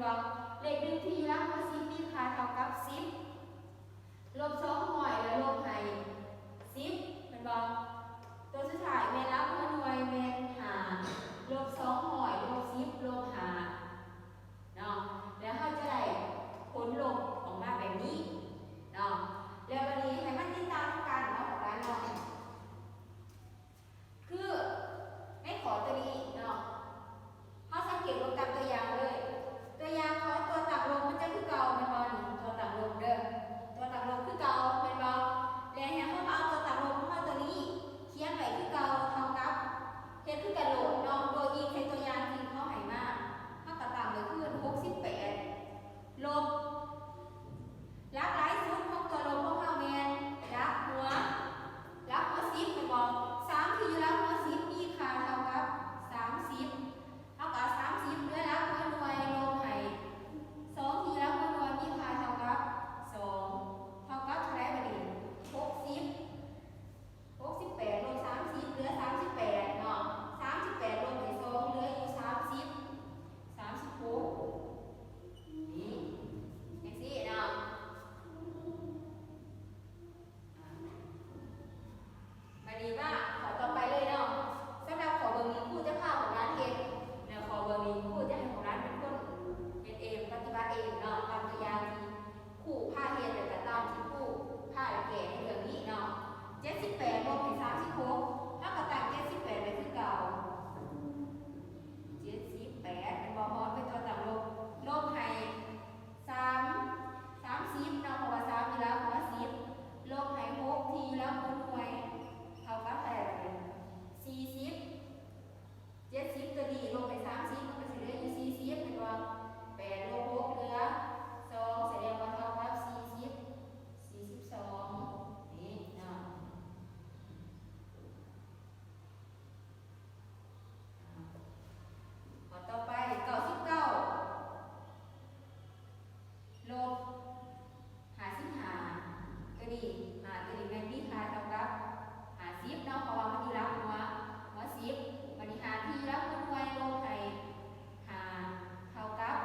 บอกเลข1ที่อยู่หลังหัว10มีค่าเท่ากับ10ลบ200แล้วลบให้10เป็นบอกตัวสุดท้ายแม่นหลังหัวหน่วยแม่น5ลบ200ลบ10ลบ5เนาะแล้วเขาจะได้ผลลบออกมาแบบนี้เนาะแล้ววันนี้ให้มันติดตามกันเนาะของการเนาะคือในขอตัวนี้เนาะเขาสังเกตลงตามตัวอย่างเลยตัวอย่างเขาตัวต่างลงมันจะคือเก่าเป็นบอลตัวต่างลงเด้อตัวต่างลงคือเก่าเป็นบอลแล้วเนี่ยเขาเอาตัวต่างลงเข้าตัวนี้เขียนไว้คือเก่าเท่ากับเฮ็ดคือกันโหลดเนาะโดยยิงในตัวอย่างที่เขาให้มาเขาก็ต่างเลยคือ68ลบลักหลายสุดของตัวลบของเขาแม่นลักหัว10เป็นบอล3ที่อยู่ลักหัว10มีค่าเท่ากับ30เท่ากับ30ด้วยลักหัวหน่วยลบให้2ที่ลักหัวหน่วยมีค่าเท่ากับ2เท่ากับเท่าไหร่บัดนี้68ลบ30เหลือ38เนาะ38ลบให้2เหลืออยู่36นี่จังซี่เนาะมาดีว่าขอต่อไปเลยเนาะสำหรับขอเบอร์นี้ครูจะพาของร้านเองแล้วขอเบอร์นี้ครูจะให้ของร้านเป็นคนเฮ็ดเองปฏิบัติเองเนาะตามตัวอย่างที่ครูพาเฮ็ดแล้วก็ตามที่ครูพาแก้ในเรื่องนี้เนาะ78ลบให้36แล้วก็ตั้ง78ไว้คือเก่า78เป็นบ่ฮอดเป็นตัวต่างลบให้30เนาะเพราะว่า3อยู่แล้วหัว10ลบให้6ทีแล้วหัวหน่วยเท่ากับ40 70ตัวนี้ลบไป30มันก็สิเหลืออยู่40เป็นว่า8ลบ6เหลือ2แสดงว่าเท่ากับ42นี่เนาะข้อต่อไป99ลบ55ตัวนี้ตัวนี้แม่นมีค่าเท่ากับ50เนาะเพราะว่ามันอยู่หลังหัว10มันนี่5ที่หลังหัวหน่วยลบให้5เท่ากับ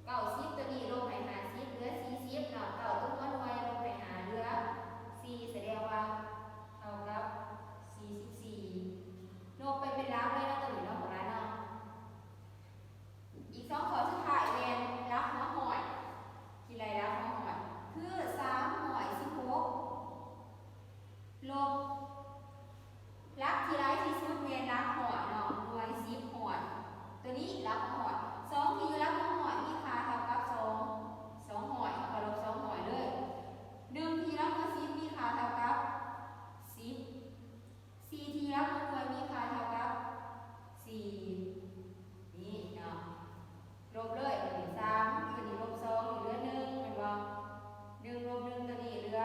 90ตัวนี้ลบให้50เหลือ40เนาะ9ตัวหัวหน่วยลบให้5เหลือ4แสดงว่าเท่ากับ44ลบไปเป็นหลักเลยเนาะตัวนี้เนาะของเราเนาะอีก2ข้อสุดท้ายแม่นหลักหัวหอยที่ไรหลักหัวหอยคือ316ลบลักที่ไรที่สุดแม่นลักหอยเนาะหน่วย10หอยตัวนี้ลักหอย2ที่อยู่ลักหัวหอยมีค่าเท่ากับ2หอยก็ลบ2หอยเลย1ที่ลักหัว10มีค่าเท่ากับ10 4ที่ลักหัวหน่วยมีค่าเท่ากับ4นี่เนาะลบเลยตัวนี้3ตัวนี้ลบ2เหลือ1เป็นบ่1ลบ1ตัวนี้เหลือ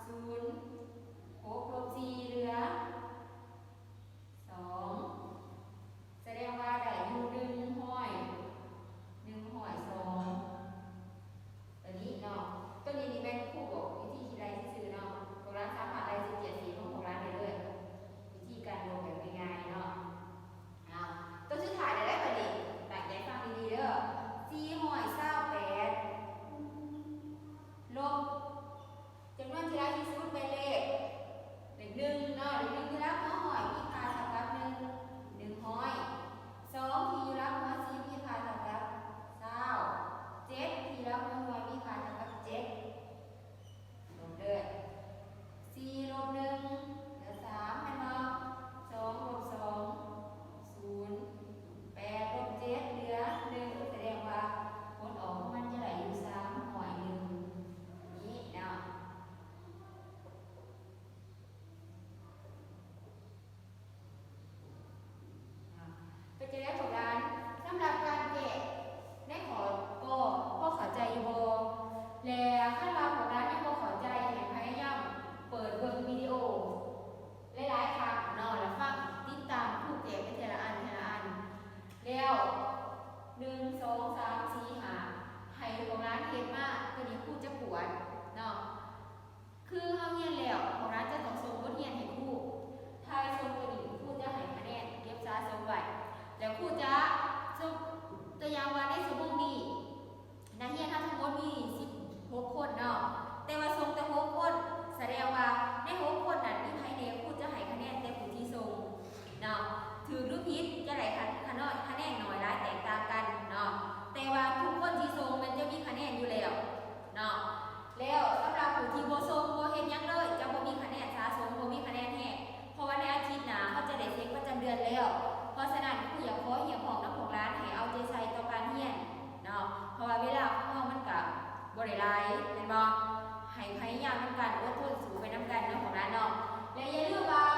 0 6ลบ4เหลือ2แสดงว่าได้อยู่1ห้อย2ตัวนี้เนาะตัวนี้นี่เป็นผู้บอกวิธีคิดไรที่ซื้อเนาะของร้านสามารถได้17สีของร้านได้เลยวิธีการลงแบบง่ายๆเนาะตัวสุดท้ายได้บัดนี้ตั้งใจฟังดีๆเด้อ428ลบจำนวนที่ได้ที่สุดเป็นเลข1เนาะเลข1ที่รับหัวหอยมีค่าเท่ากับ1ห้อย2ที่รับหัว10มีค่าเท่ากับ20 7ที่รับหัวหน่วยมีค่าเท่ากับ7ลบเลย4ลบ1เหลือ3ให้มา2ลบ2 0 8ลบ7เหลือ1แสดงว่าผลออกมันจะได้อยู่3หอย1นี้เนาะเป็นจะได้ของร้านสำหรับการแกะได้ขอก็พ่อเข้าใจอยู่บ่แล้วถ้าเราของร้านยังบ่เข้าใจให้พยายามเปิดเบิ่งวิดีโอหลายๆครั้งเนาะแล้วฟังติดตามผู้แกะไปทีละอันแล้ว1 2 3 4 5ให้ของร้านเฮ็ดมาตัวนี้ครูจะปวดเนาะคือเฮาเรียนแล้วของร้านจะต้องส่งบทเรียนให้ครูถ้าส่งตัวนี้ครูจะให้คะแนนเก็บสะสมไว้แล้วครูจะส่งตัวอย่างไว้ ยากน้ำกันอดทนสู้ไปน้ำกันเนาะของร้านเนาะและอย่าลืมว่า